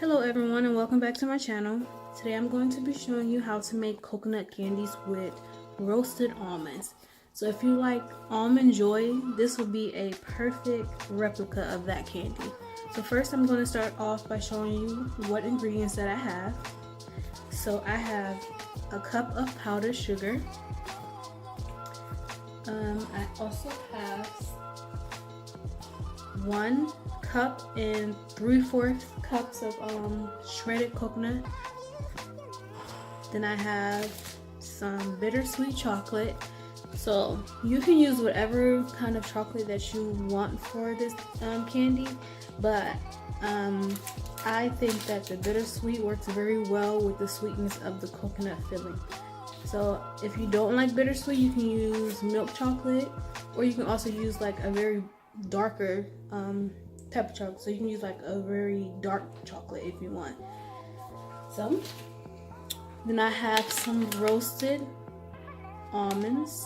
Hello everyone and welcome back to my channel. Today I'm going to be showing you how to make coconut candies with roasted almonds. So if you like Almond Joy, this will be a perfect replica of that candy. So first I'm going to start off by showing you what ingredients that I have. So I have a cup of powdered sugar. I also have 1 cup and 3/4 cups of shredded coconut. Then I have some bittersweet chocolate. So you can use whatever kind of chocolate that you want for this candy, but I think that the bittersweet works very well with the sweetness of the coconut filling. So if you don't like bittersweet, you can use milk chocolate, or you can also use like a very darker type of chocolate. So you can use like a very dark chocolate if you want. So then I have some roasted almonds.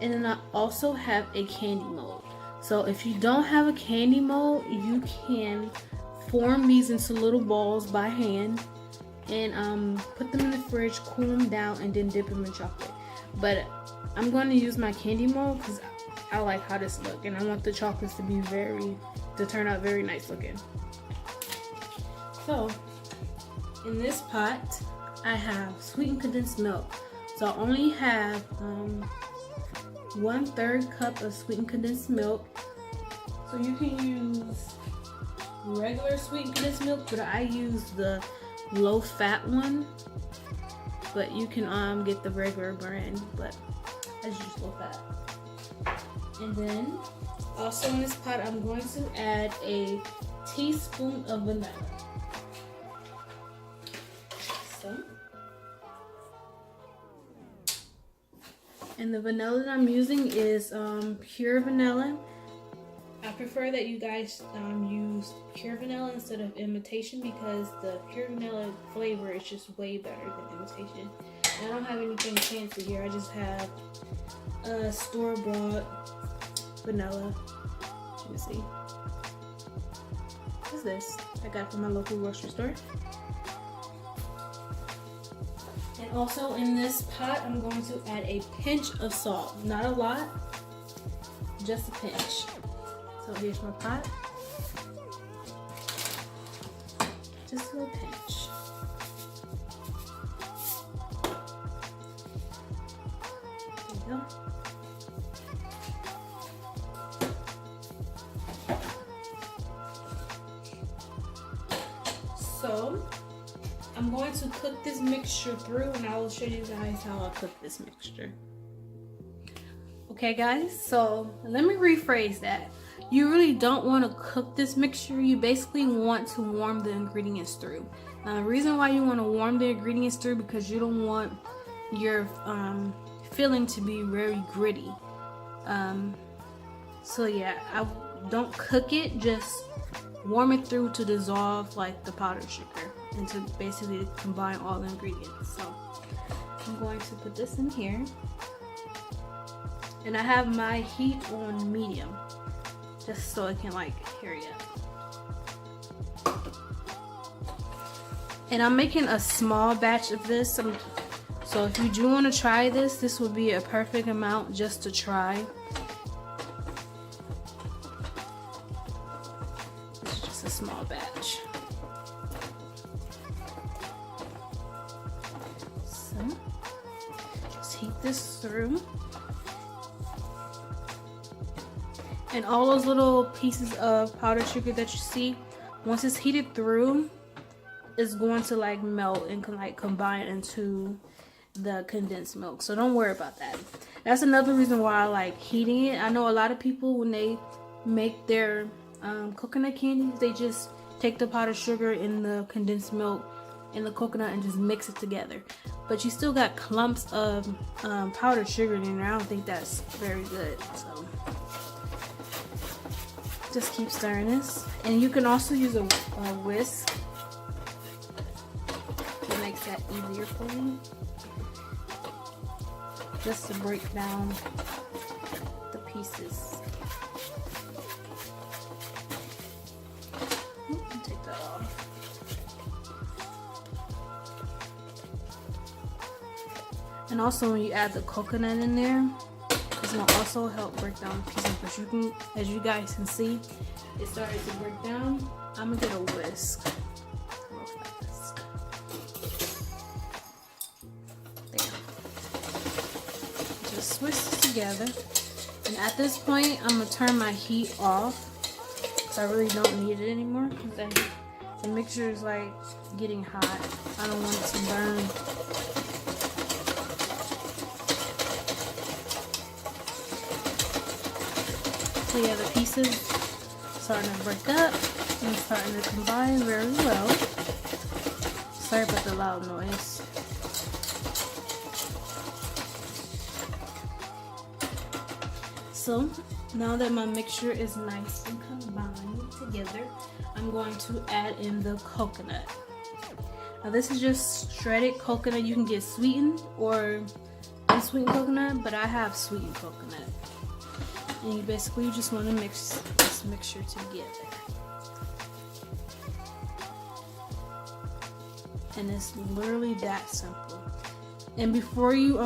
And then I also have a candy mold. So if you don't have a candy mold, you can form these into little balls by hand and put them in the fridge, cool them down, and then dip them in chocolate. But I'm going to use my candy mold because I like how this looks, and I want the chocolates to turn out very nice looking. So in this pot I have sweetened condensed milk. So I only have 1/3 cup of sweetened condensed milk. So you can use regular sweetened condensed milk, but I use the low fat one. But you can get the regular brand, but I just use low fat. And then also in this pot I'm going to add a teaspoon of vanilla. So, and the vanilla that I'm using is pure vanilla. I prefer that you guys use pure vanilla instead of imitation, because the pure vanilla flavor is just way better than imitation. And I don't have anything fancy here. I just have a store-bought vanilla. Let me see. What's this? I got it from my local grocery store. And also in this pot, I'm going to add a pinch of salt. Not a lot, just a pinch. So here's my pot. Just a little pinch. There you go. So I'm going to cook this mixture through, and I will show you guys how I cook this mixture. Okay guys, so let me rephrase that. You really don't want to cook this mixture. You basically want to warm the ingredients through. Now the reason why you want to warm the ingredients through, because you don't want your filling to be very gritty. So yeah, I don't cook it, just warm it through to dissolve like the powdered sugar and to basically combine all the ingredients. So I'm going to put this in here, and I have my heat on medium just so it can like hurry up. And I'm making a small batch of this, so if you do want to try this, this would be a perfect amount just to try. This is just a small batch. So just heat this through. And all those little pieces of powdered sugar that you see, once it's heated through, it's going to like melt and can like combine into the condensed milk. So don't worry about that. That's another reason why I like heating it. I know a lot of people, when they make their coconut candies, they just take the powdered sugar and the condensed milk and the coconut and just mix it together. But you still got clumps of powdered sugar in there. I don't think that's very good. So just keep stirring this, and you can also use a whisk. It makes that easier for you, just to break down the pieces. And also when you add the coconut in there, it's gonna also help break down the pieces. But you can, as you guys can see, it started to break down. I'm gonna get a whisk. There. Just whisk it together. And at this point, I'm gonna turn my heat off because I really don't need it anymore. The mixture is like getting hot. I don't want it to burn. So yeah, the pieces starting to break up and starting to combine very well. Sorry about the loud noise. So now that my mixture is nice and combined together, I'm going to add in the coconut. Now this is just shredded coconut. You can get sweetened or unsweetened coconut, but I have sweetened coconut. And you basically just want to mix this mixture together. And it's literally that simple. And before you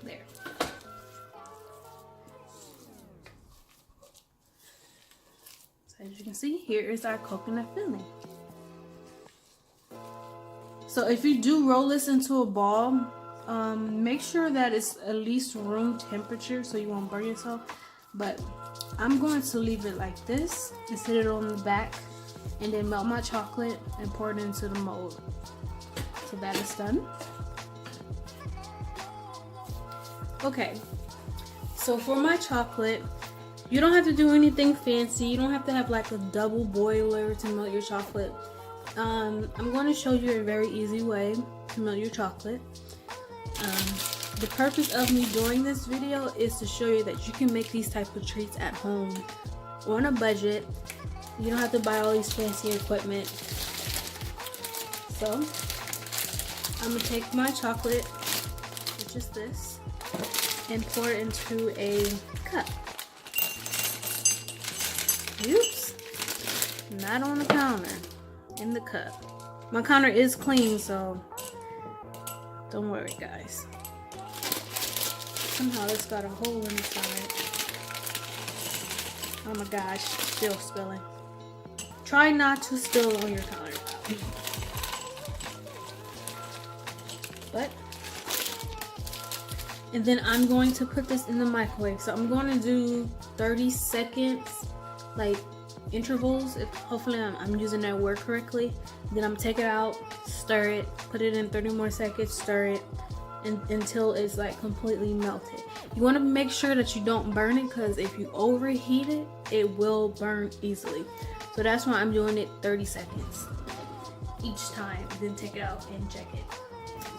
there. So as you can see, here is our coconut filling. So if you do roll this into a ball, make sure that it's at least room temperature so you won't burn yourself. But I'm going to leave it like this and set it on the back and then melt my chocolate and pour it into the mold. So that is done. Okay, so for my chocolate, you don't have to do anything fancy. You don't have to have like a double boiler to melt your chocolate. I'm going to show you a very easy way to melt your chocolate. The purpose of me doing this video is to show you that you can make these type of treats at home on a budget. You don't have to buy all these fancy equipment. So I'm going to take my chocolate, which is this, and pour it into a cup. Oops, not on the counter. In the cup. My counter is clean, so don't worry, guys. Somehow it's got a hole in the side. Oh my gosh, still spilling. Try not to spill on your countertop. But, and then I'm going to put this in the microwave. So I'm going to do 30 seconds, like intervals. If hopefully I'm using that word correctly. Then I'm take it out, stir it, put it in 30 more seconds, stir it until it's like completely melted. You want to make sure that you don't burn it, because if you overheat it, it will burn easily. So that's why I'm doing it 30 seconds each time, then take it out and check it.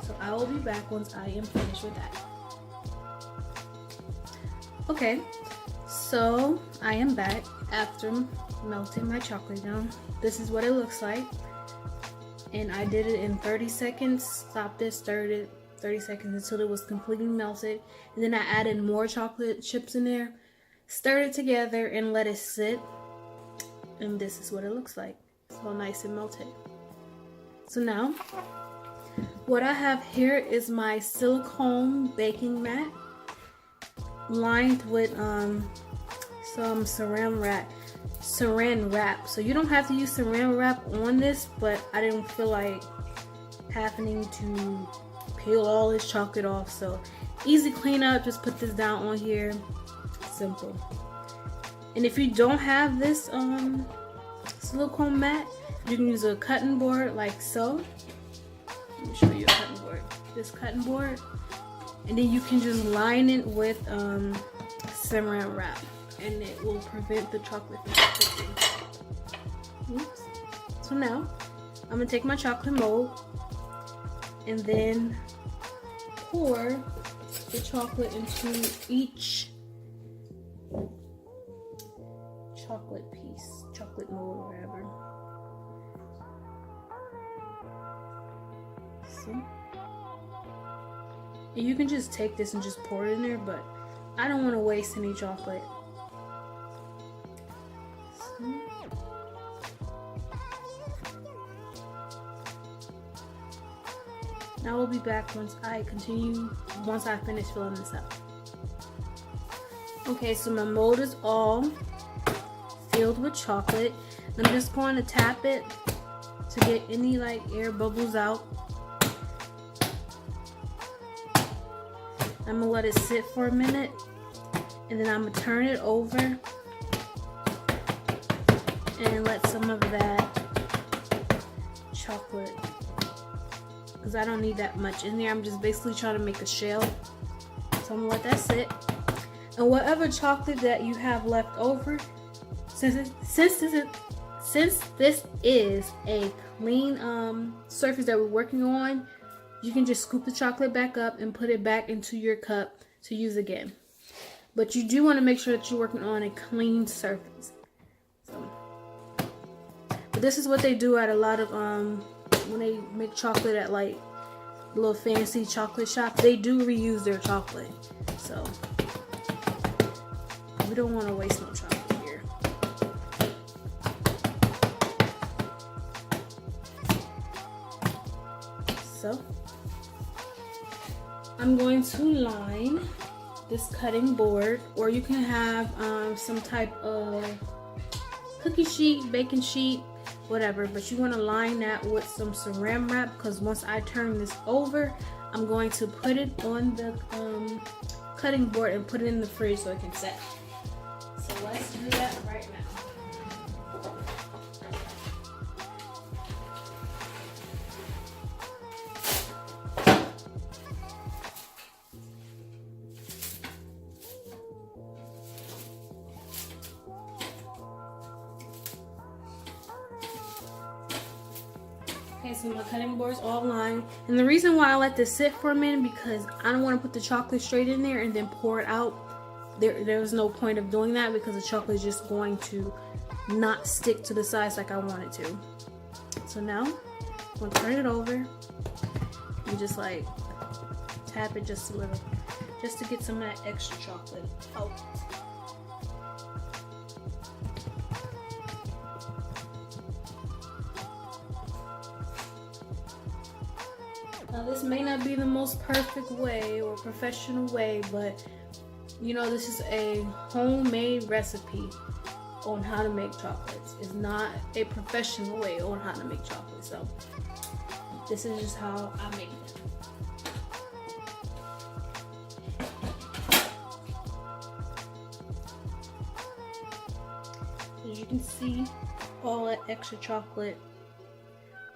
So I will be back once I am finished with that. Okay, so I am back after melting my chocolate down. This is what it looks like, and I did it in 30 seconds. Stopped it, stirred it 30 seconds until it was completely melted, and then I added more chocolate chips in there, stirred it together, and let it sit. And this is what it looks like. It's all nice and melted. So now what I have here is my silicone baking mat lined with some saran wrap. So you don't have to use saran wrap on this, but I didn't feel like having to peel all this chocolate off. So easy cleanup, just put this down on here. Simple. And if you don't have this silicone mat, you can use a cutting board like so. Let me show you a cutting board. This cutting board, and then you can just line it with saran wrap, and it will prevent the chocolate from sticking. Oops. So now I'm gonna take my chocolate mold and then pour the chocolate into each chocolate piece, chocolate mold or whatever. See? And you can just take this and just pour it in there, but I don't want to waste any chocolate. So, I will be back once I finish filling this up. Okay, so my mold is all filled with chocolate. I'm just going to tap it to get any like air bubbles out. I'm gonna let it sit for a minute, and then I'm gonna turn it over and let some of that chocolate, because I don't need that much in there. I'm just basically trying to make a shell. So I'm gonna let that sit. And whatever chocolate that you have left over, since this is a clean surface that we're working on, you can just scoop the chocolate back up and put it back into your cup to use again. But you do want to make sure that you're working on a clean surface. But this is what they do at a lot of when they make chocolate at like little fancy chocolate shops. They do reuse their chocolate, so we don't want to waste no chocolate here. So I'm going to line this cutting board, or you can have some type of cookie sheet, baking sheet, whatever, but you want to line that with some saran wrap, because once I turn this over, I'm going to put it on the cutting board and put it in the fridge so it can set. So let's do that right now. Okay, so my cutting board's all lined. And the reason why I let this sit for a minute, because I don't want to put the chocolate straight in there and then pour it out. There's no point of doing that, because the chocolate is just going to not stick to the sides like I want it to. So now, I'm going to turn it over and just like tap it just a little, just to get some of that extra chocolate out. Now this may not be the most perfect way or professional way, but you know, this is a homemade recipe on how to make chocolates. It's not a professional way on how to make chocolate, so this is just how I make them. As you can see, all that extra chocolate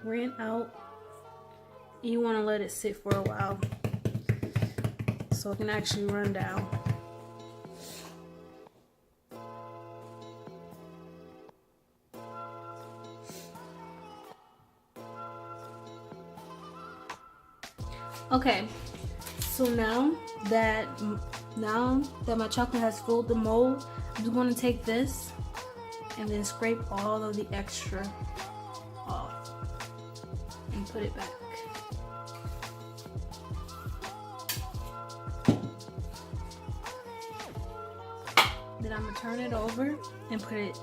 ran out. You want to let it sit for a while so it can actually run down. Okay, so now that my chocolate has filled the mold, I'm just going to take this and then scrape all of the extra off and put it back. Then I'm gonna turn it over and put it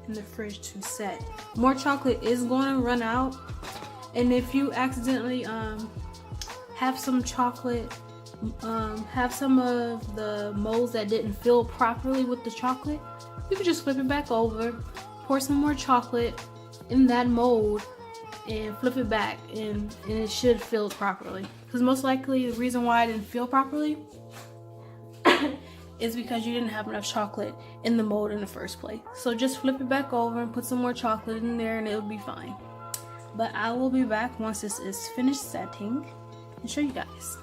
in the fridge to set. More chocolate is going to run out, and if you accidentally have some chocolate, have some of the molds that didn't fill properly with the chocolate, you can just flip it back over, pour some more chocolate in that mold, and flip it back, and it should fill properly. Because most likely the reason why it didn't fill properly is because you didn't have enough chocolate in the mold in the first place. So just flip it back over and put some more chocolate in there and it'll be fine. But I will be back once this is finished setting and show you guys.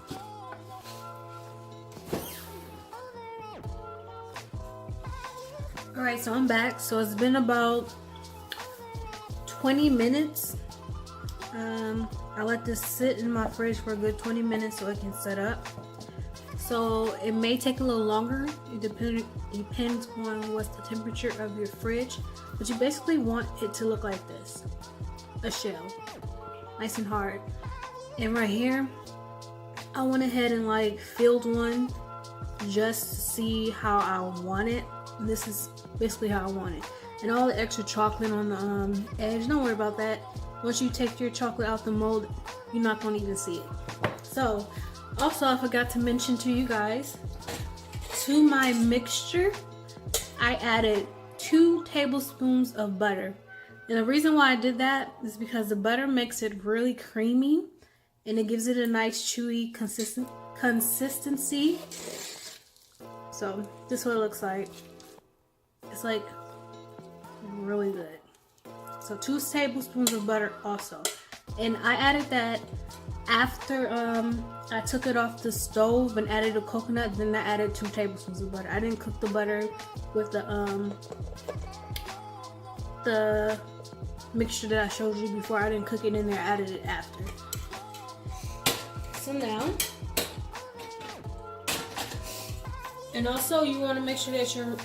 Alright, so I'm back. So it's been about 20 minutes. I let this sit in my fridge for a good 20 minutes so it can set up. So it may take a little longer. It depends on what's the temperature of your fridge. But you basically want it to look like this. A shell. Nice and hard. And right here, I went ahead and like filled one just to see how I want it. And this is basically how I want it. And all the extra chocolate on the edge, don't worry about that. once you take your chocolate out the mold, you're not going to even see it. So, also I forgot to mention to you guys, to my mixture, I added 2 tablespoons of butter. And the reason why I did that is because the butter makes it really creamy and it gives it a nice chewy consistency. So this is what it looks like. It's like really good. So 2 tablespoons of butter also. And I added that after I took it off the stove and added a coconut, then I added 2 tablespoons of butter. I didn't cook the butter with the mixture that I showed you before. I didn't cook it in there, I added it after. So now, and also you want to make sure that your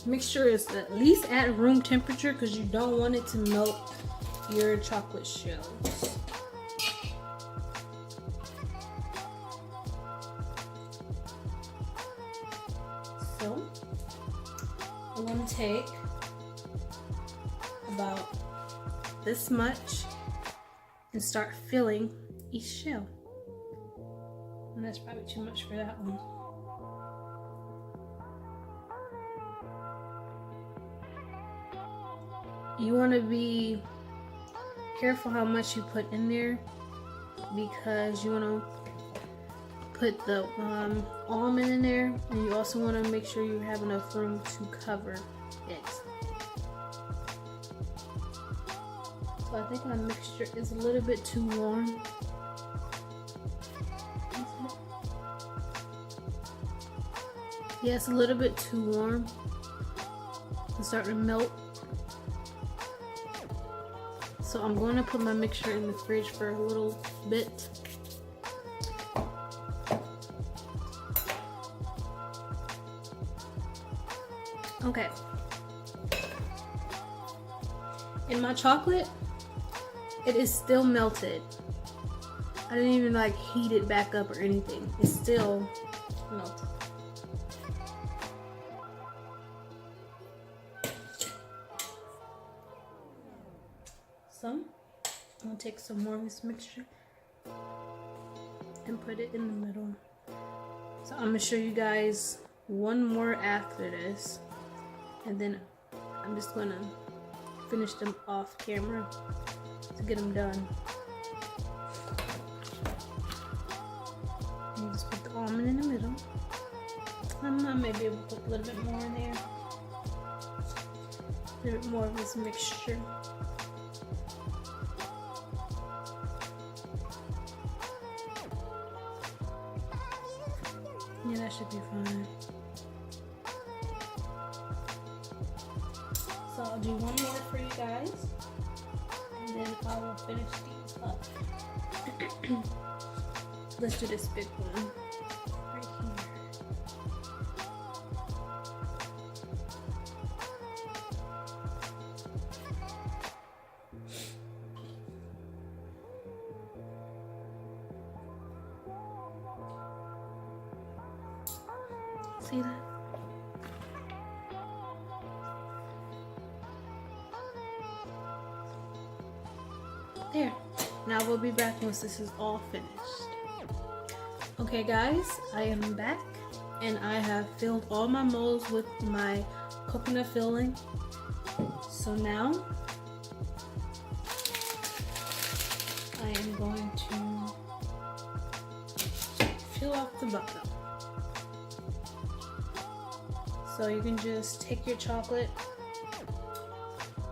mixture is at least at room temperature, because you don't want it to melt your chocolate shells. So I'm going to take about this much and start filling each shell. And that's probably too much for that one. You want to be careful how much you put in there, because you want to put the almond in there, and you also want to make sure you have enough room to cover it. So I think my mixture is a little bit too warm. Yeah, it's a little bit too warm. It's starting to melt. So I'm going to put my mixture in the fridge for a little bit. Okay. In my chocolate, it is still melted. I didn't even like heat it back up or anything. It's still melted. So, I'm gonna take some more of this mixture and put it in the middle. So I'm gonna show you guys one more after this, and then I'm just gonna finish them off camera to get them done. And just put the almond in the middle. I may be able to put a little bit more in there. A little bit more of this mixture. Yeah, that should be fine. So I'll do one more for you guys, and then I will finish these up. Let's do this big one right here. See that? There. Now we'll be back once this is all finished. Okay guys, I am back and I have filled all my molds with my coconut filling. So now I am going to fill off the bottom. So you can just take your chocolate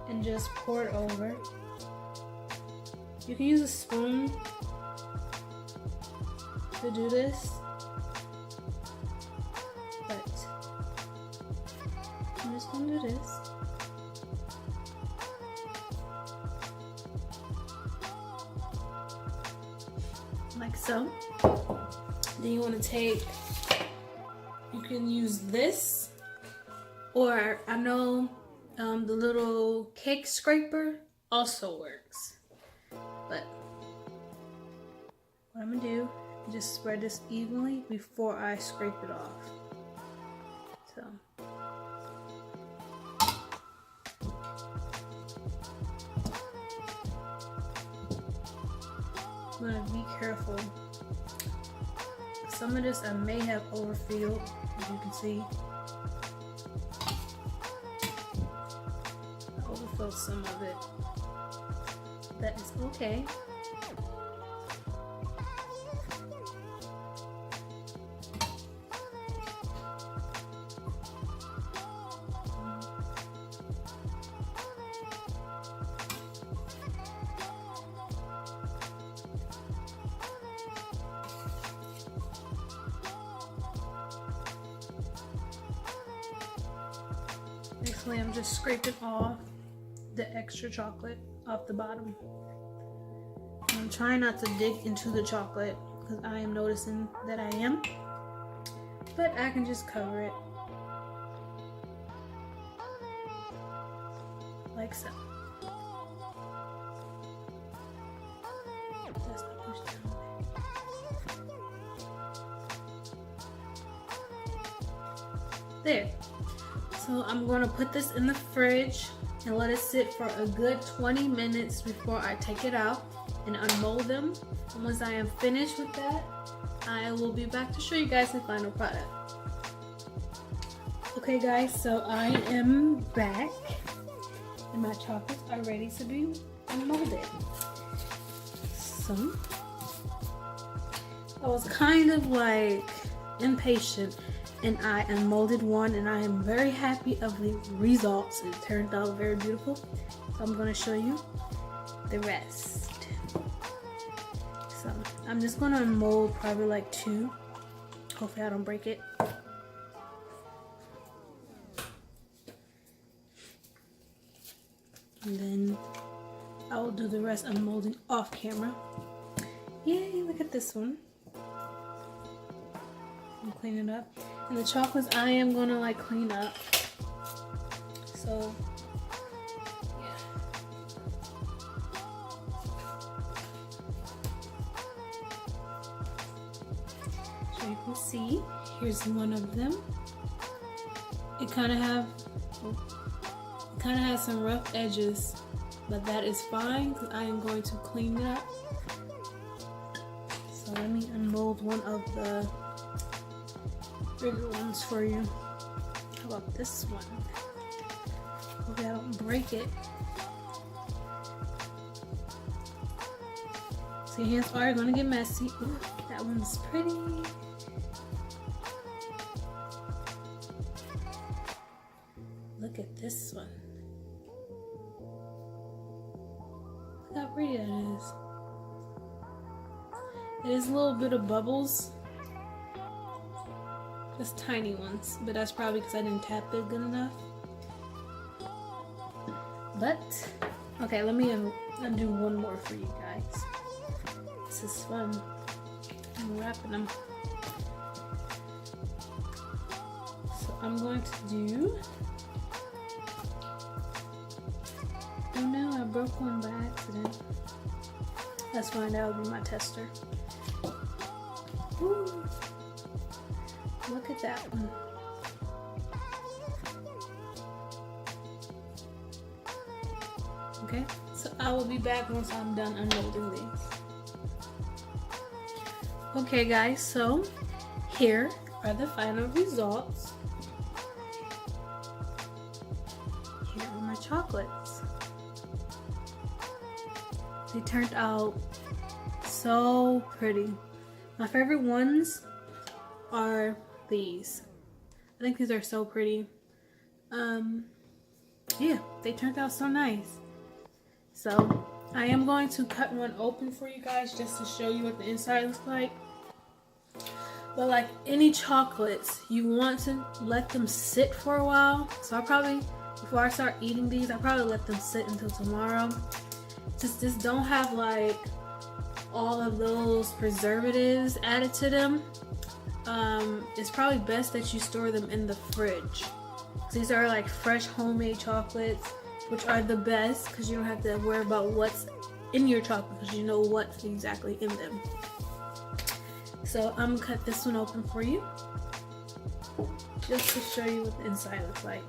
and just pour it over. You can use a spoon to do this, but I'm just going to do this. Like so. Then you want to take, you can use this, or I know the little cake scraper also works. But what I'm gonna do is just spread this evenly before I scrape it off. So. careful. Some of this I may have overfilled, as you can see. I overfilled some of it. That is okay. Basically, I'm just scraping off the extra chocolate off the bottom. I'm trying not to dig into the chocolate because I am noticing that I am, but I can just cover it like so. That's not pushed down there. So I'm going to put this in the fridge and let it sit for a good 20 minutes before I take it out and unmold them. And once I am finished with that, I will be back to show you guys the final product. Okay guys, so I am back and my chocolates are ready to be unmolded. So I was kind of like impatient and I unmolded one and I am very happy of the results. It turned out very beautiful. So I'm going to show you the rest. So I'm just going to unmold probably like 2. Hopefully I don't break it. And then I will do the rest unmolding off camera. Yay, look at this one. I'm cleaning it up. And the chocolates I am gonna like clean up. So yeah. So you can see, here's one of them. It kind of has some rough edges, but that is fine because I am going to clean it up. So let me unmold one of the bigger ones for you. How about this one? Hopefully I don't break it. So your hands are gonna get messy. Ooh, that one's pretty. Look at this one. Look how pretty that is. It is a little bit of bubbles. Just tiny ones, but that's probably because I didn't tap it good enough. But, okay, let me undo one more for you guys. This is fun. I'm wrapping them. So I'm going to do... Oh no, I broke one by accident. That's fine, that will be my tester. Woo. Look at that one. Okay, so I will be back once I'm done unloading these. Okay guys, so here are the final results. Here are my chocolates. They turned out so pretty. My favorite ones are these. I think these are so pretty. Yeah, they turned out so nice. So I am going to cut one open for you guys just to show you what the inside looks like. But like any chocolates, you want to let them sit for a while. So I'll probably, before I start eating these, I'll probably let them sit until tomorrow. Just don't have like all of those preservatives added to them. It's probably best that you store them in the fridge. These are like fresh homemade chocolates, which are the best because you don't have to worry about what's in your chocolate because you know what's exactly in them. So I'm gonna cut this one open for you just to show you what the inside looks like.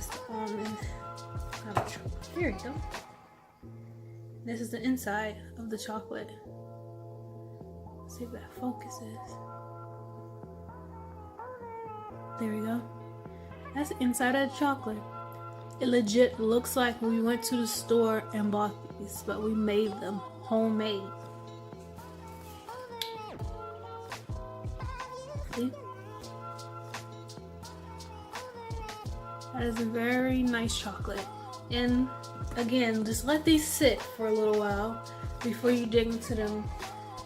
is the almond. Here you go. This is the inside of the chocolate. Let's see if that focuses. There we go. That's the inside of the chocolate. It legit looks like we went to the store and bought these, but we made them homemade. See? That is a very nice chocolate. And again, just let these sit for a little while before you dig into them.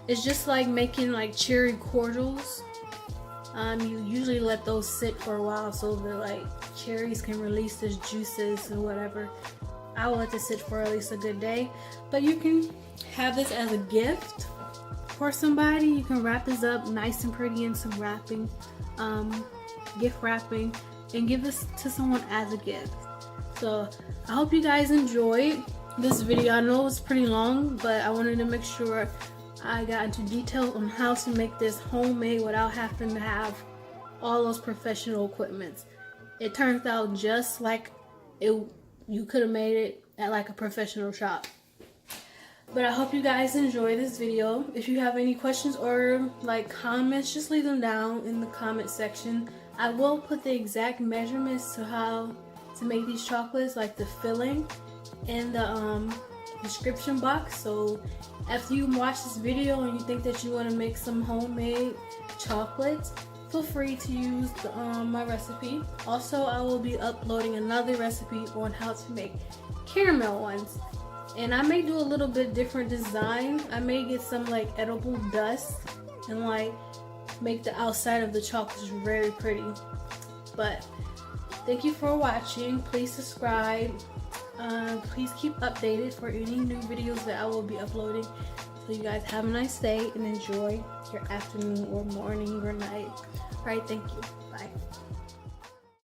It's just like making like cherry cordials. You usually let those sit for a while so the like cherries can release their juices and whatever. I will let this sit for at least a good day. But you can have this as a gift for somebody. You can wrap this up nice and pretty in some wrapping, gift wrapping, and give this to someone as a gift. So I hope you guys enjoyed this video. I know it was pretty long, but I wanted to make sure I got into detail on how to make this homemade without having to have all those professional equipments. It turns out just like you could have made it at like a professional shop. But I hope you guys enjoy this video. If you have any questions or like comments, just leave them down in the comment section. I will put the exact measurements to how to make these chocolates, like the filling, in the description box. So after you watch this video and you think that you want to make some homemade chocolates, feel free to use my recipe. Also, I will be uploading another recipe on how to make caramel ones, and I may do a little bit different design. I may get some like edible dust and like make the outside of the chocolates very pretty. But thank you for watching. Please subscribe. Please keep updated for any new videos that I will be uploading. So you guys have a nice day and enjoy your afternoon or morning or night. Alright, thank you.